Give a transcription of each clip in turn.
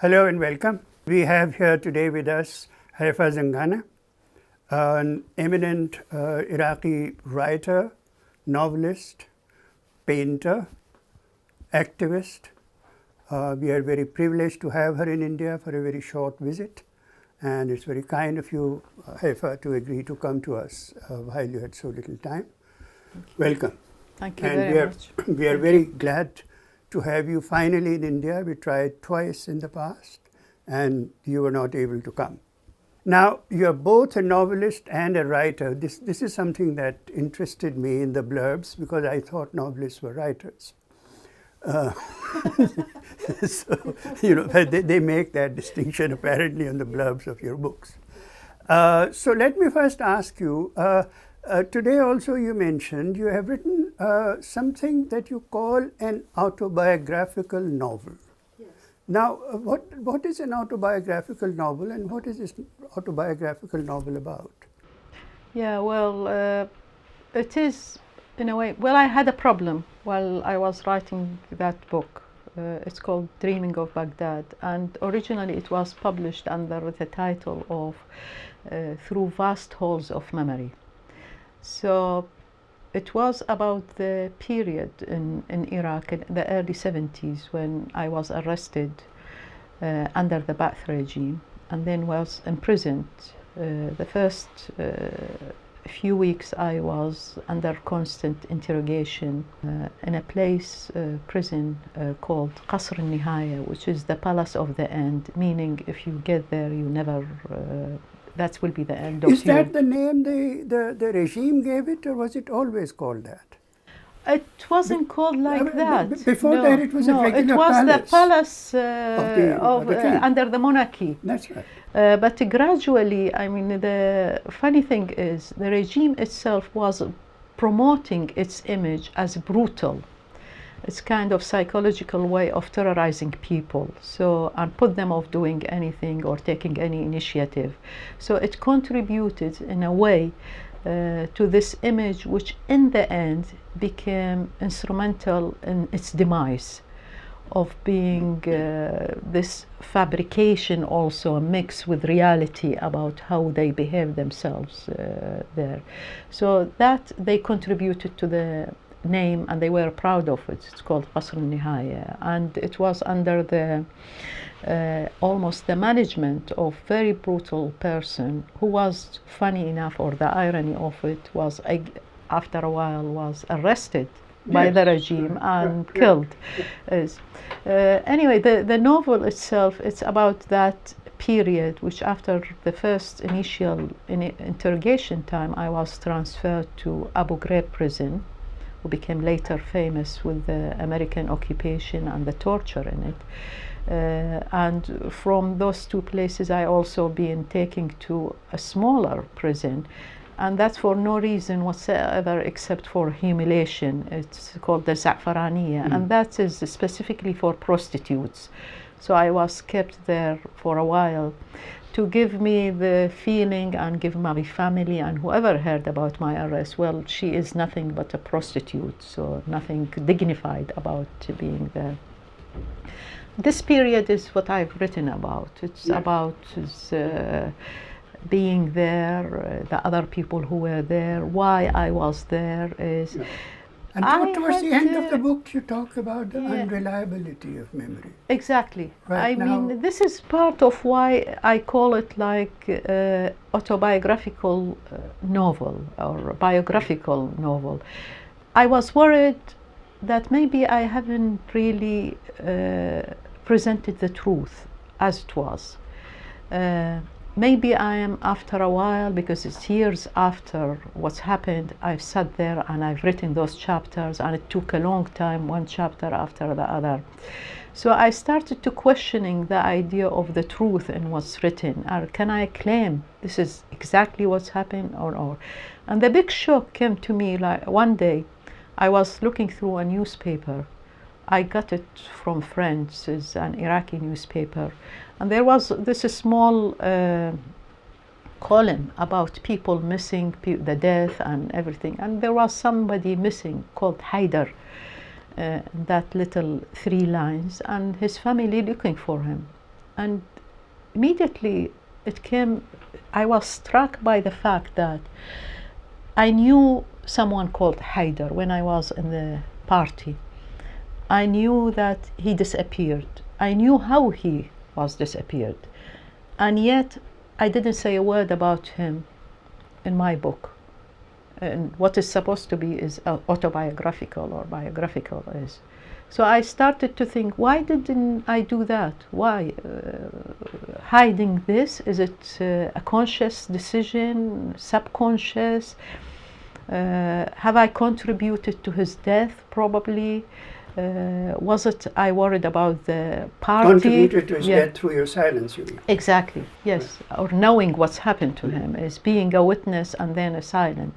Hello and welcome. We have here today with us Haifa Zangana, an eminent Iraqi writer, novelist, painter, activist. We are very privileged to have her in India for a very short visit, and it's very kind of you, Haifa, to agree to come to us while you had so little time. Welcome. Thank you very much. We are very glad to have you finally in India. We tried twice in the past, and you were not able to come. Now, you're both a novelist and a writer. This is something that interested me in the blurbs because I thought novelists were writers. So, they make that distinction apparently on the blurbs of your books. So let me first ask you, today also you mentioned you have written something that you call an autobiographical novel. Yes. Now, what is an autobiographical novel, and what is this autobiographical novel about? Yeah, well, it is in a way, well, I had a problem while I was writing that book. It's called Dreaming of Baghdad, and originally it was published under the title of Through Vast Halls of Memory. So it was about the period in Iraq in the early 70s when I was arrested under the Ba'ath regime and then was imprisoned. The first few weeks I was under constant interrogation in a prison called Qasr al-Nihaya, which is the palace of the end, meaning if you get there you never that will be the end of you. Is that the name the regime gave it, or was it always called that? It wasn't called like that. Before that it was a regular palace. It was the palace under the monarchy. That's right. But gradually, I mean, the funny thing is the regime itself was promoting its image as brutal. It's kind of psychological way of terrorizing people, and put them off doing anything or taking any initiative. So it contributed in a way to this image, which in the end became instrumental in its demise, of being this fabrication, also a mix with reality about how they behave themselves there. So that they contributed to the name, and they were proud of it. It's called Qasr al-Nihaya, and it was under the almost the management of very brutal person who was, funny enough, or the irony of it was, after a while was arrested by the regime and killed. Anyway, the novel itself, it's about that period, which after the first initial interrogation time, I was transferred to Abu Ghraib prison, who became later famous with the American occupation and the torture in it. And from those two places I also been taken to a smaller prison, and that's for no reason whatsoever except for humiliation. It's called the Za'faraniya, and that is specifically for prostitutes. So I was kept there for a while to give me the feeling and give my family and whoever heard about my arrest, well, she is nothing but a prostitute, so nothing dignified about being there. This period is what I've written about. It's about being there, the other people who were there, why I was there is... Yeah. And towards the end of the book, you talk about the unreliability of memory. Exactly. Right I mean, this is part of why I call it like autobiographical novel or biographical novel. I was worried that maybe I haven't really presented the truth as it was. Maybe I am, after a while, because it's years after what's happened, I've sat there and I've written those chapters, and it took a long time, one chapter after the other. So I started to questioning the idea of the truth in what's written. Or can I claim this is exactly what's happened or not? And the big shock came to me like one day. I was looking through a newspaper. I got it from friends. It's an Iraqi newspaper. And there was this small column about people missing, the death and everything. And there was somebody missing called Haider, that little 3 lines, and his family looking for him. And immediately I was struck by the fact that I knew someone called Haider when I was in the party. I knew that he disappeared. I knew how he was disappeared. And yet I didn't say a word about him in my book. And what is supposed to be is autobiographical or biographical is. So I started to think, why didn't I do that? Why? Hiding this? Is it a conscious decision, subconscious? Have I contributed to his death? Probably. Was it I worried about the party? Contributed to his death through your silence, you mean? Exactly, yes. Right. Or knowing what's happened to him, is being a witness and then a silent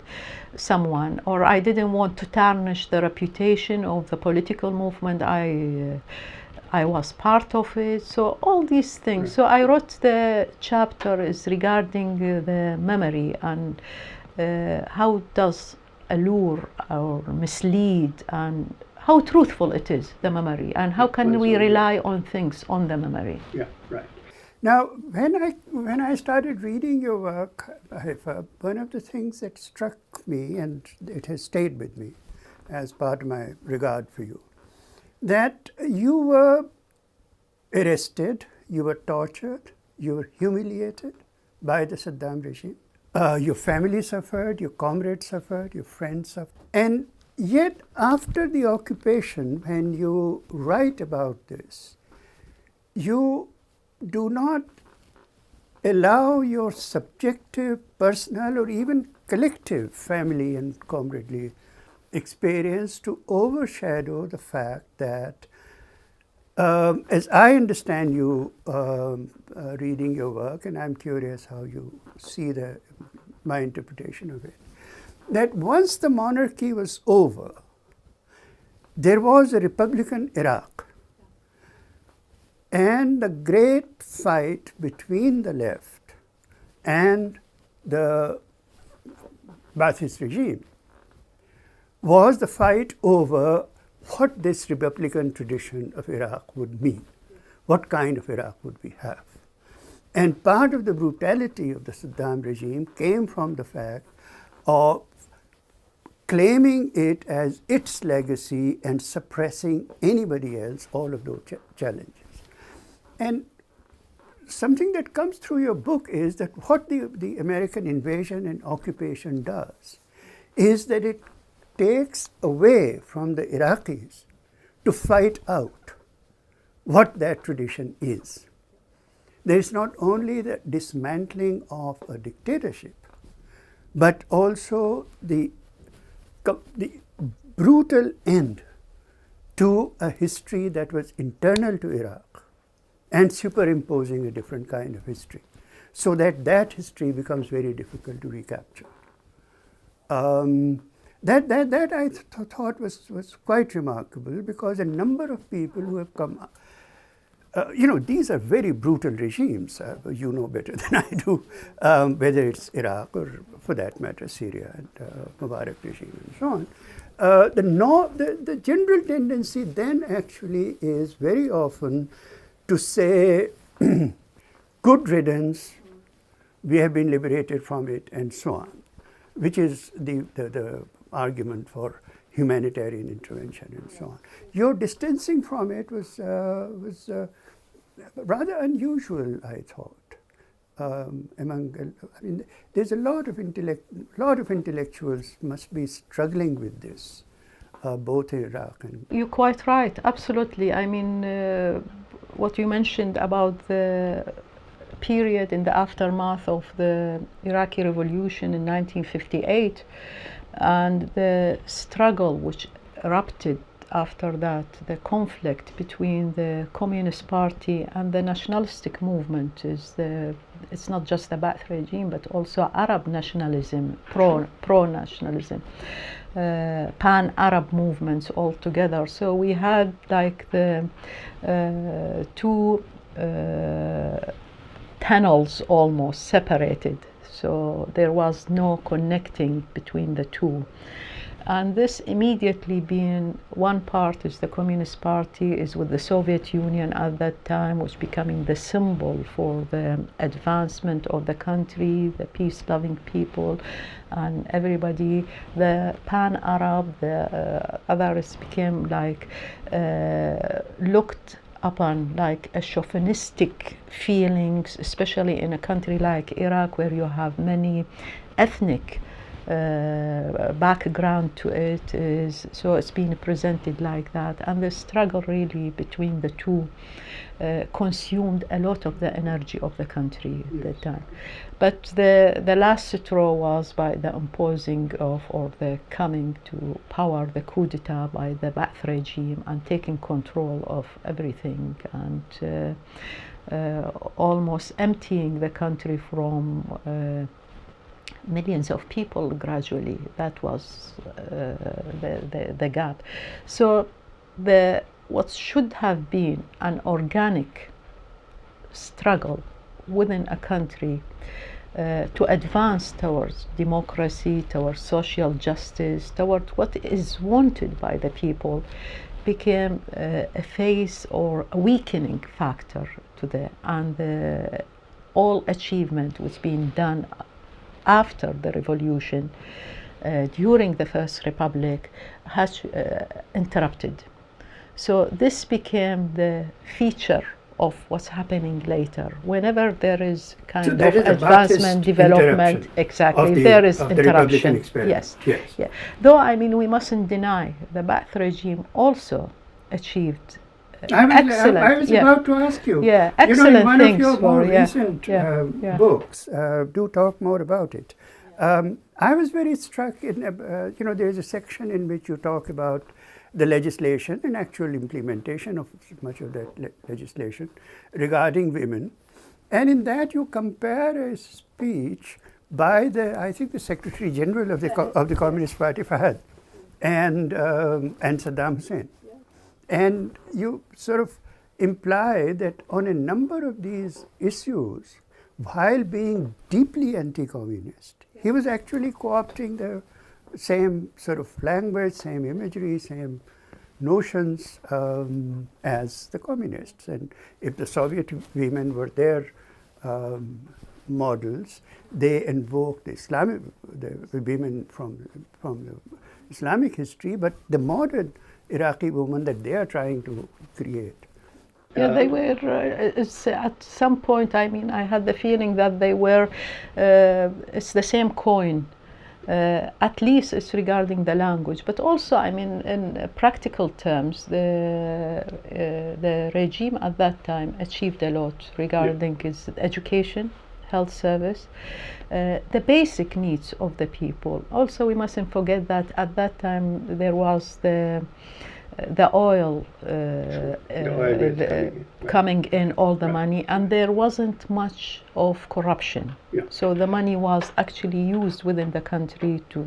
someone. Or I didn't want to tarnish the reputation of the political movement. I was part of it. So all these things. Right. So I wrote the chapter is regarding the memory and how does allure or mislead and how truthful it is, the memory, and how can we rely on things on the memory. Yeah, right. Now, when I started reading your work, Haifa, one of the things that struck me, and it has stayed with me as part of my regard for you, that you were arrested, you were tortured, you were humiliated by the Saddam regime. Your family suffered, your comrades suffered, your friends suffered. And yet, after the occupation, when you write about this, you do not allow your subjective, personal, or even collective family and comradely experience to overshadow the fact that, as I understand you reading your work, and I'm curious how you see my interpretation of it, that once the monarchy was over, there was a Republican Iraq. And the great fight between the left and the Ba'athist regime was the fight over what this Republican tradition of Iraq would mean. What kind of Iraq would we have? And part of the brutality of the Saddam regime came from the fact of claiming it as its legacy and suppressing anybody else, all of those challenges. And something that comes through your book is that what the American invasion and occupation does is that it takes away from the Iraqis to fight out what that tradition is. There is not only the dismantling of a dictatorship, but also the brutal end to a history that was internal to Iraq and superimposing a different kind of history, so that history becomes very difficult to recapture. That I thought was quite remarkable, because a number of people who have come, these are very brutal regimes. You know better than I do, whether it's Iraq or, for that matter, Syria and Mubarak regime and so on. The general tendency then actually is very often to say, good riddance, we have been liberated from it, and so on, which is the argument for humanitarian intervention and so on. Your distancing from it was rather unusual, I thought. There's a lot of intellectuals must be struggling with this, both in Iraq and. You're quite right, absolutely. I mean, what you mentioned about the period in the aftermath of the Iraqi revolution in 1958 and the struggle which erupted after that, the conflict between the Communist Party and the nationalistic movement it's not just the Ba'ath regime, but also Arab nationalism, pro-nationalism, pan-Arab movements all together. So we had like the two tunnels almost separated. So there was no connecting between the two. And this immediately being one part is the Communist Party, is with the Soviet Union at that time, was becoming the symbol for the advancement of the country, the peace-loving people, and everybody. The pan-Arab, the others became like looked upon like a chauvinistic feelings, especially in a country like Iraq, where you have many ethnic background to it, is so it's been presented like that, and the struggle really between the two consumed a lot of the energy of the country at that time. But the last straw was by the imposing of, or the coming to power, the coup d'etat by the Ba'ath regime, and taking control of everything, and almost emptying the country from millions of people gradually. That was the gap. So what should have been an organic struggle within a country to advance towards democracy, towards social justice, towards what is wanted by the people, became a phase or a weakening factor to and all achievement was being done after the revolution, during the First Republic, has interrupted. So this became the feature of what's happening later. Whenever there is kind of advancement, development, exactly, there is interruption. Yes. Yeah. Though I mean, we mustn't deny the Ba'ath regime also achieved excellent. I was about to ask you. Yeah, excellent in one things of your more recent books, do talk more about it. I was very struck in, there's a section in which you talk about the legislation and actual implementation of much of that legislation regarding women. And in that you compare a speech by I think the Secretary General of the Communist Party, Fahad, and Saddam Hussein. And you sort of imply that on a number of these issues, while being deeply anti-communist, he was actually co-opting the same sort of language, same imagery, same notions as the communists. And if the Soviet women were their models, they invoked the women from the Islamic history, but the modern Iraqi woman that they are trying to create. Yeah, they were, at some point, I mean, I had the feeling that they were, it's the same coin. At least it's regarding the language, but also, I mean, in practical terms, the regime at that time achieved a lot regarding its education, health service, the basic needs of the people. Also, we mustn't forget that at that time there was the oil, coming in, all the money, and there wasn't much of corruption. So the money was actually used within the country to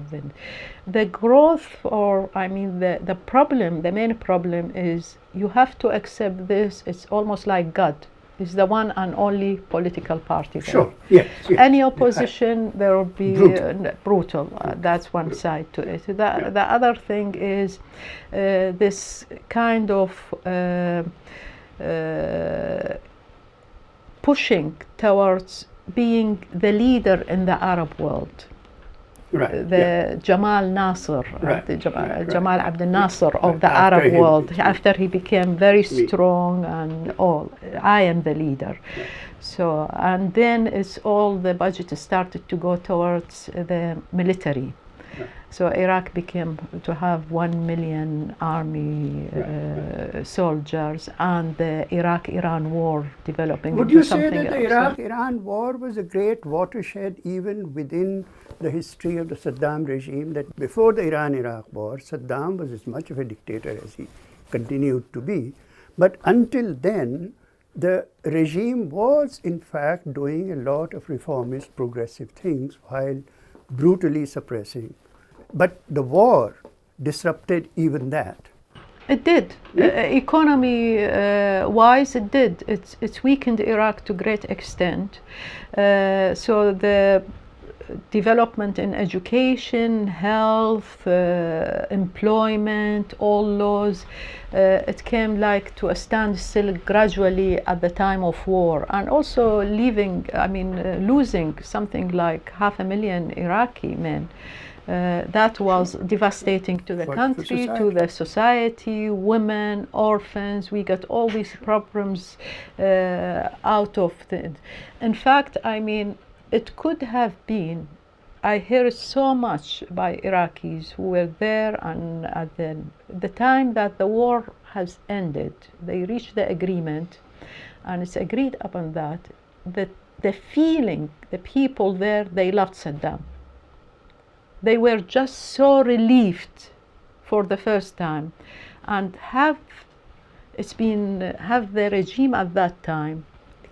the growth, or I mean the problem, the main problem is you have to accept this. It's almost like God is the one and only political party. Sure. Yes. Any opposition, there will be brutal. That's one side to it. The other thing is this kind of pushing towards being the leader in the Arab world. Jamal Nasser, Jamal Abdel Nasser of the Arab world, after he became very strong and all, I am the leader. So, and then it's all the budget started to go towards the military. So Iraq became to have 1 million army soldiers, and the Iraq-Iran war developing. Would you say that the Iraq-Iran war was a great watershed even within the history of the Saddam regime, that before the Iran-Iraq war, Saddam was as much of a dictator as he continued to be. But until then, the regime was in fact doing a lot of reformist, progressive things while brutally suppressing. But the war disrupted even that. It did. Economy-wise, it did. It's weakened Iraq to great extent. So the development in education, health, employment, all laws. It came like to a standstill gradually at the time of war, and also losing something like 500,000 Iraqi men. That was devastating to the country, to the society, women, orphans. We got all these problems out of it. In fact, it could have been, I hear so much by Iraqis who were there, and at the time that the war has ended, they reached the agreement, and it's agreed upon that the feeling, the people there, they loved Saddam. They were just so relieved for the first time, and have the regime at that time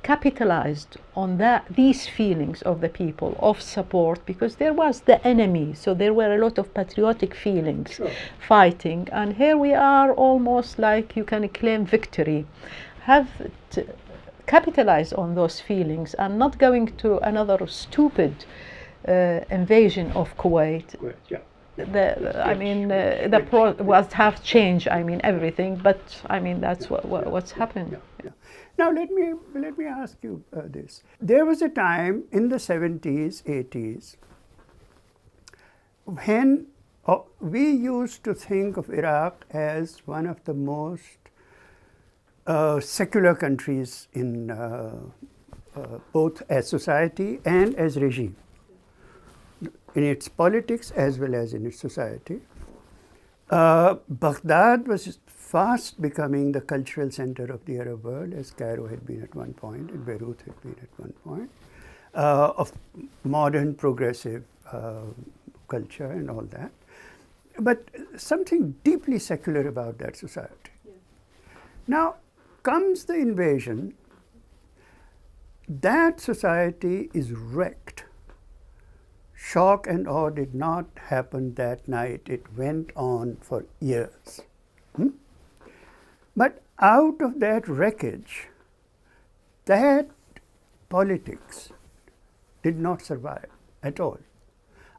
capitalized on these feelings of the people of support, because there was the enemy, so there were a lot of patriotic feelings fighting, and here we are almost like you can claim victory. Have capitalized on those feelings and not going to another stupid invasion of Kuwait. Was have changed. Everything, but that's what's happened. Now let me ask you this. There was a time in the 70s, 80s, when we used to think of Iraq as one of the most secular countries in both as society and as regime, in its politics as well as in its society. Baghdad was fast becoming the cultural center of the Arab world, as Cairo had been at one point, and Beirut had been at one point, of modern progressive culture and all that. But something deeply secular about that society. Yeah. Now comes the invasion, that society is wrecked. Shock and awe did not happen that night. It went on for years. But out of that wreckage, that politics did not survive at all.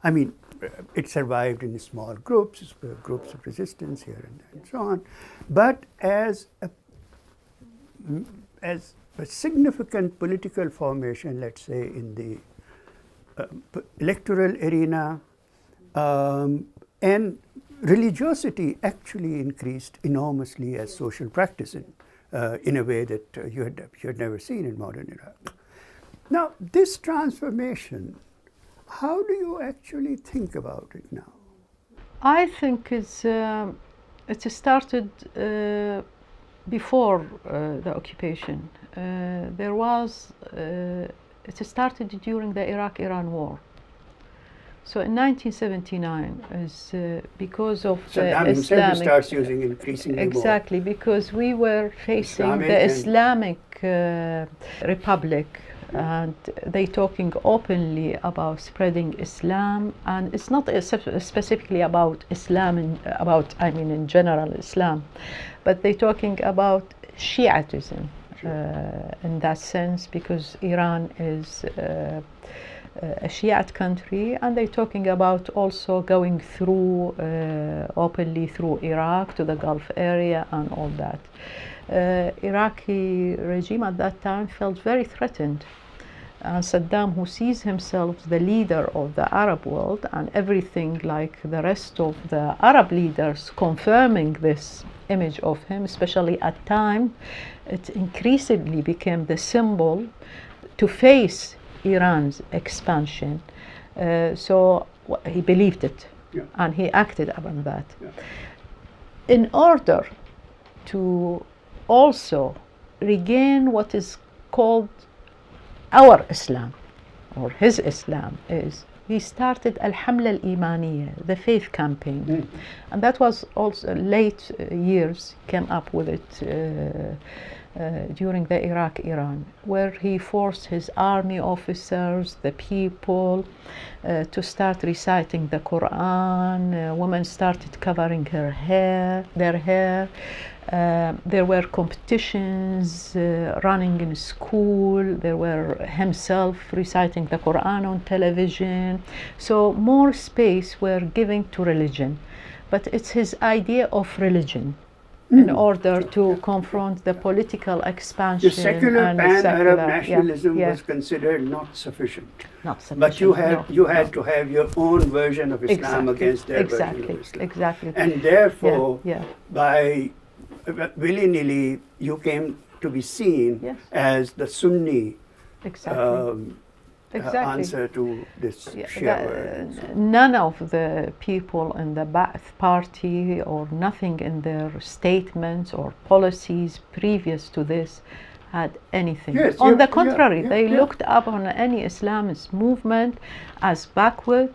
It survived in small groups of resistance here and so on. But as a significant political formation, let's say in the electoral arena, and religiosity actually increased enormously as social practice in a way that you had never seen in modern Iraq. Now, this transformation, how do you actually think about it now? I think it started before the occupation. It started during the Iraq-Iran war. So in 1979, because of Saddam the himself Islamic, starts using increasingly exactly, because we were facing the Islamic Republic, and they talking openly about spreading Islam, and it's not specifically about Islam, in general Islam, but they talking about Shiitism. In that sense, because Iran is a Shiite country, and they're talking about also going through openly through Iraq to the Gulf area and all that. Iraqi regime at that time felt very threatened. And Saddam, who sees himself the leader of the Arab world, and everything like the rest of the Arab leaders confirming this image of him, especially at time, it increasingly became the symbol to face Iran's expansion. So he believed it, and he acted upon that. In order to also regain what is called our Islam, or his Islam, he started Al-Hamla Al-Imaniyya, the faith campaign. And that was also late years, came up with it during the Iraq-Iran, where he forced his army officers, the people, to start reciting the Quran. Women started covering their hair. There were competitions running in school. There were himself reciting the Quran on television. So more space were given to religion. But it's his idea of religion in order to confront the political expansion. The secular and pan-Arab nationalism yeah. was considered not sufficient. Not sufficient. But you had no. to have your own version of Islam against their version of Islam. Exactly. And therefore, yeah. by willy-nilly, you came to be seen as the Sunni answer to this Shia. None of the people in the Ba'ath party or nothing in their statements or policies previous to this had anything. Yes, on the contrary, they looked upon any Islamist movement as backward,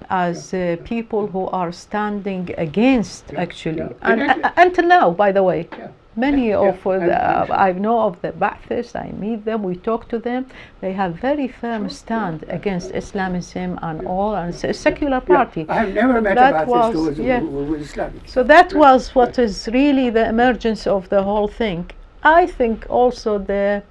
as people who are standing against, actually. And until now, by the way. Many of I know of the Ba'athists, I meet them, we talk to them. They have very firm stand against Islamism and all, and it's a secular party. I have never met a Ba'athist who was Islamic. So that was what is really the emergence of the whole thing. I think also the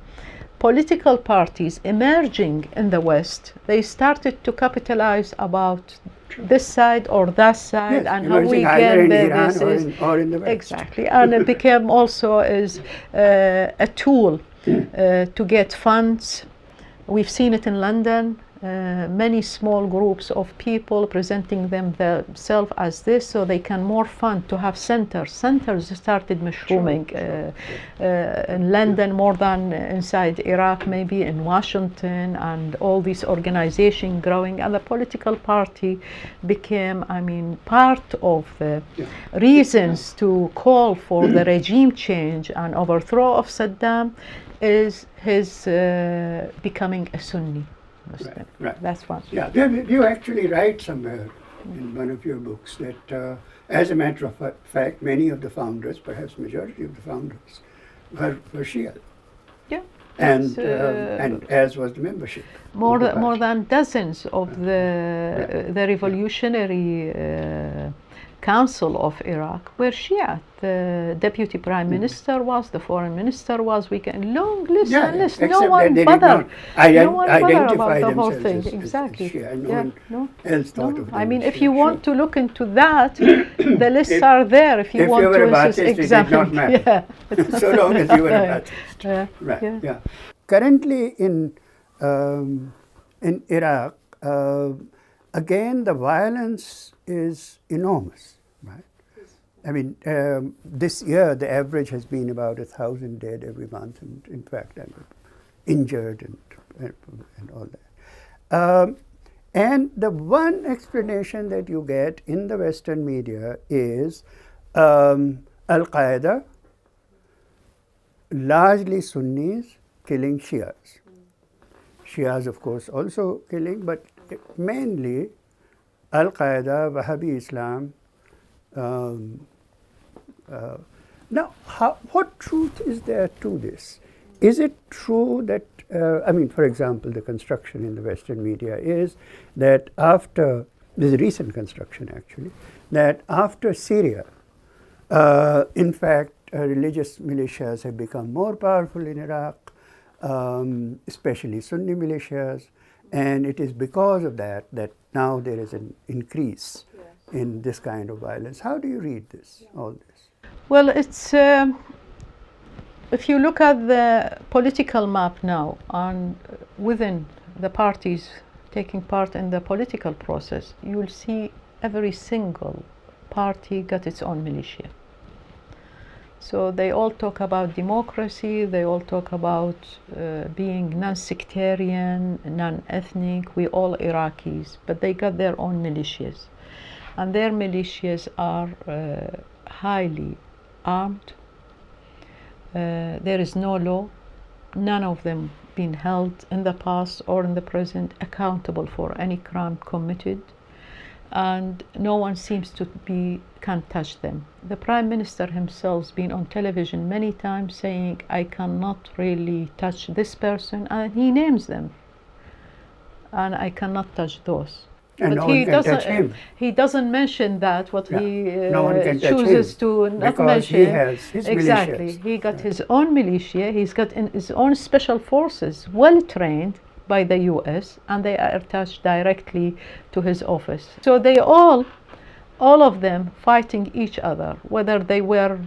political parties emerging in the West, they started to capitalize about this side or that side, and how we get this or in the West. Exactly, and it became also as a tool to get funds. We've seen it in London. Many small groups of people presenting themselves as this, so they can more fund to have centers. Centers started mushrooming in London more than inside Iraq, maybe in Washington, and all these organizations growing. And the political party became, part of the reasons to call for the regime change and overthrow of Saddam is his becoming a Sunni Muslim. Right. That's one. Yeah, you actually write somewhere in one of your books that, as a matter of fact, many of the founders, perhaps majority of the founders, were Shia. Yeah. And as was the membership. More than dozens of the revolutionary Council of Iraq were Shia. The deputy prime minister was, the foreign minister was. We can long list and list. No one bothered. No one bothered about the whole thing. Exactly. As Shia, and no one else thought of them. If you want to look into that, the lists are there. If you want to insist, it did not matter. So long as you were a Ba'athist. Right. Yeah. Currently in Iraq, again, the violence is enormous, right? This year the average has been about 1,000 dead every month, and in fact, injured and all that. And the one explanation that you get in the Western media is Al-Qaeda, largely Sunnis, killing Shias. Shias, of course, also killing, but mainly Al-Qaeda, Wahhabi Islam. Now, what truth is there to this? Is it true that, for example, the construction in the Western media is that after, there's a recent construction actually, that after Syria, in fact, religious militias have become more powerful in Iraq, especially Sunni militias, and it is because of that now there is an increase in this kind of violence. How do you read this, all this? Well, it's if you look at the political map now, and within the parties taking part in the political process, you will see every single party got its own militia. So they all talk about democracy, they all talk about being non-sectarian, non-ethnic, we all Iraqis, but they got their own militias. And their militias are highly armed. There is no law, none of them been held in the past or in the present accountable for any crime committed. and no one seems to can touch them. The Prime Minister himself has been on television many times saying, I cannot really touch this person, and he names them, and I cannot touch those. And But no one can touch him. he doesn't mention that, what Yeah. he No one can touch chooses him to not because mention. he has his Exactly. militias. He got his own militia, he's got his own special forces, well trained by the US, and they are attached directly to his office. So they all of them fighting each other, whether they were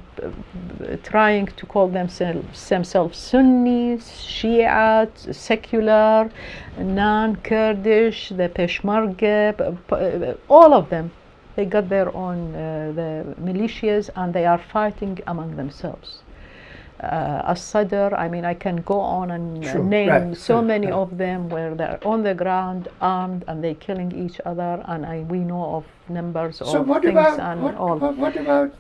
trying to call themselves Sunnis, Shiite, secular, non-Kurdish, the Peshmerga, all of them. They got their own the militias, and they are fighting among themselves. As Sadr, I mean, I can go on and Sure, name right, so right, many right. of them where they're on the ground, armed, and they're killing each other, and we know of numbers So of what things about and all. what about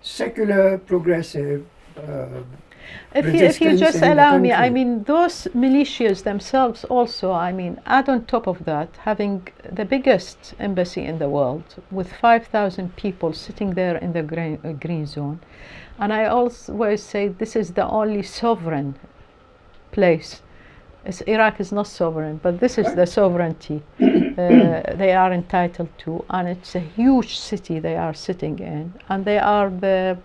secular progressive If you resistance just in the allow me, I country? mean, those militias themselves also, I mean, add on top of that, having the biggest embassy in the world with 5,000 people sitting there in the green zone. And I always say this is the only sovereign place. Iraq is not sovereign, but this is the sovereignty they are entitled to, and it's a huge city they are sitting in, and they are the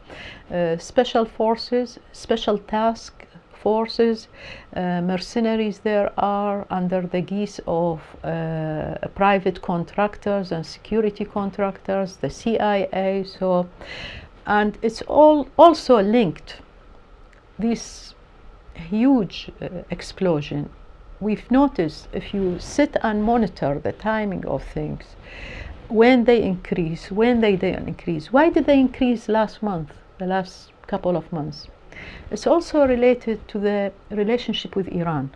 special forces, special task forces, mercenaries there are under the guise of private contractors and security contractors, the CIA, so, and it's all also linked. This huge explosion, we've noticed, if you sit and monitor the timing of things, when they increase, when they don't increase. Why did they increase last month, the last couple of months? It's also related to the relationship with Iran.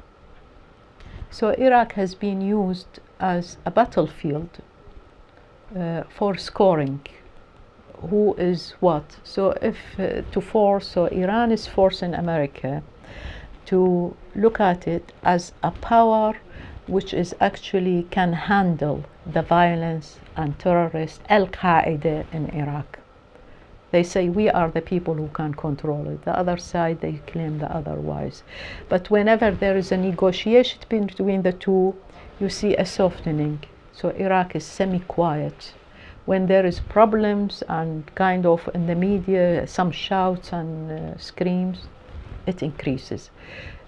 So Iraq has been used as a battlefield for scoring who is what. So if to force, so Iran is forcing America to look at it as a power which is actually can handle the violence and terrorists, Al-Qaeda in Iraq. They say we are the people who can control it. The other side, they claim the otherwise. But whenever there is a negotiation between the two, you see a softening. So Iraq is semi-quiet. When there is problems and kind of in the media, some shouts and screams, it increases.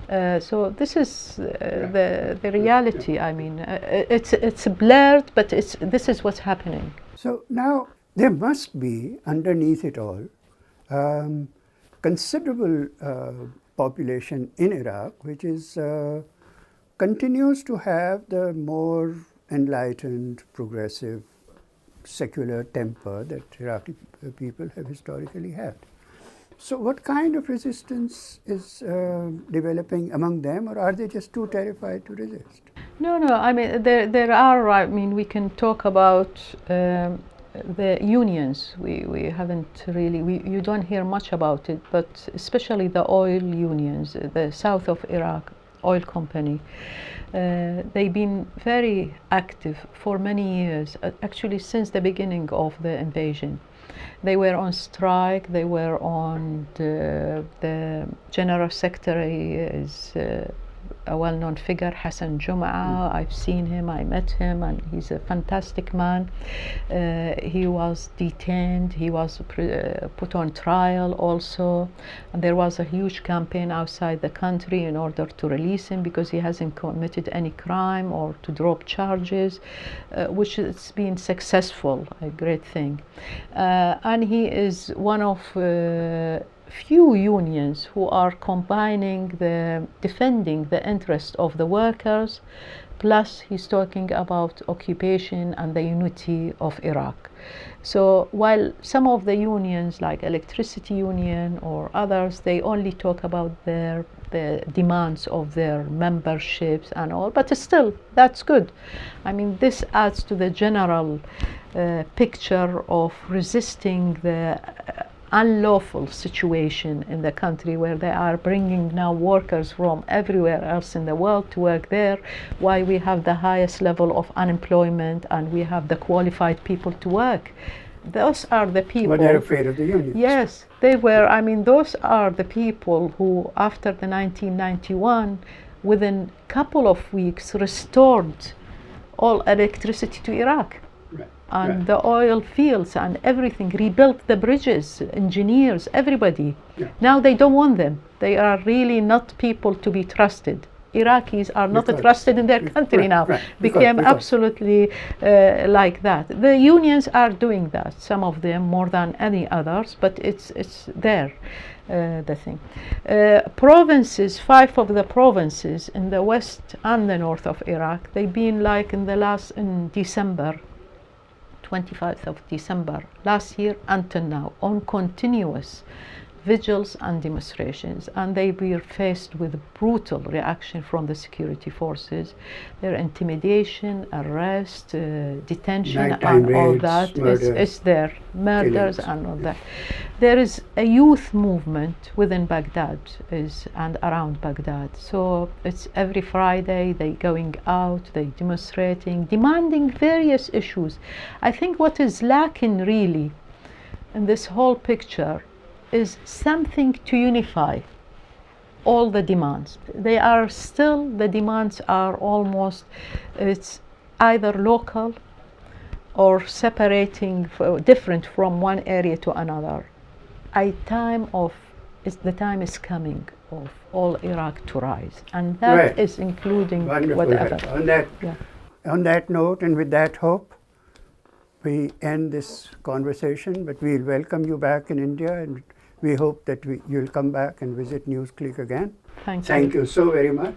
So this is the reality. I mean, it's blurred, but this is what's happening. So now there must be underneath it all considerable population in Iraq which is continues to have the more enlightened, progressive, secular temper that Iraqi people have historically had. So what kind of resistance is developing among them, or are they just too terrified to resist? No, I mean, there are, I mean, we can talk about the unions. We haven't really, you don't hear much about it, but especially the oil unions, the south of Iraq oil company, they've been very active for many years, actually since the beginning of the invasion. They were on strike, they were on the general secretary is a well-known figure, Hassan Jum'a. I've seen him, I met him, and he's a fantastic man. He was detained, he was put on trial also, and there was a huge campaign outside the country in order to release him because he hasn't committed any crime or to drop charges, which has been successful, a great thing. And he is one of few unions who are combining defending the interest of the workers, plus he's talking about occupation and the unity of Iraq. So while some of the unions like electricity union or others, they only talk about the demands of their memberships and all, but still that's good. I mean, this adds to the general picture of resisting the unlawful situation in the country where they are bringing now workers from everywhere else in the world to work there, why we have the highest level of unemployment and we have the qualified people to work. Those are the people. But they're afraid of the unions. Yes, they were. I mean, those are the people who, after the 1991, within a couple of weeks, restored all electricity to Iraq. Right. And right. the oil fields and everything, rebuilt the bridges, engineers, everybody. Yeah. Now they don't want them. They are really not people to be trusted. Iraqis are not trusted in their country now. Became absolutely like that. The unions are doing that, some of them more than any others, but it's there, the thing. Provinces, 5 of the provinces in the west and the north of Iraq, they've been like in December, 25th of December last year until now, on continuous vigils and demonstrations, and they were faced with brutal reaction from the security forces. Their intimidation, arrest, detention, nighttime and all raids, that is there. Murders killings. and all that. There is a youth movement within Baghdad and around Baghdad. So it's every Friday they going out, they demonstrating, demanding various issues. I think what is lacking really in this whole picture is something to unify all the demands. They are still, the demands are almost, it's either local or separating, different from one area to another. The time is coming of all Iraq to rise, and that is including whatever. On that note and with that hope, we end this conversation, but we'll welcome you back in India, and we hope that you'll come back and visit Newsclick again. Thank you. Thank you so very much.